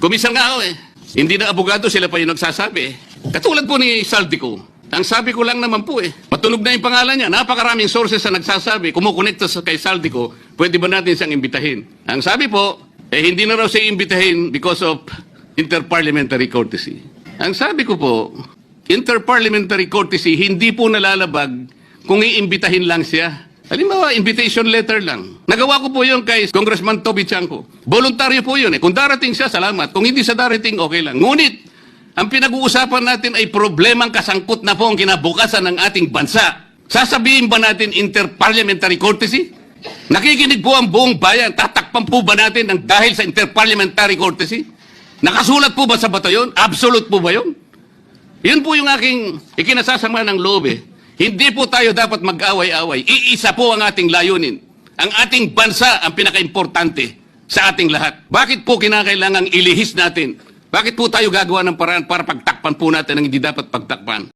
Kumisan nga ako eh. Hindi na abogado, sila pa yung nagsasabi eh. Katulad po ni Saldico. Ang sabi ko lang naman po eh, matunog na yung pangalan niya. Napakaraming sources na nagsasabi, kumukonekta sa kay Saldico, pwede ba natin siyang imbitahin? Ang sabi po, hindi na raw siya imbitahin because of interparliamentary courtesy. Ang sabi ko po, interparliamentary courtesy, hindi po nalalabag kung iimbitahin lang siya. Halimbawa, invitation letter lang. Nagawa ko po yun kay Congressman Toby Chanco. Voluntaryo po yun eh. Kung darating siya, salamat. Kung hindi siya darating, okay lang. Ngunit, ang pinag-uusapan natin ay problemang kasangkot na po ang kinabukasan ng ating bansa. Sasabihin ba natin interparliamentary courtesy? Nakikinig po ang buong bayan. Tatakpan po ba natin ng dahil sa interparliamentary courtesy? Nakasulat po ba sa bato yun? Absolute po ba yun? Yun po yung aking ikinasasama ng loob eh. Hindi po tayo dapat mag-away-away. Iisa po ang ating layunin. Ang ating bansa ang pinaka-importante sa ating lahat. Bakit po kinakailangang ilihis natin? Bakit po tayo gagawa ng paraan para pagtakpan po natin ang hindi dapat pagtakpan?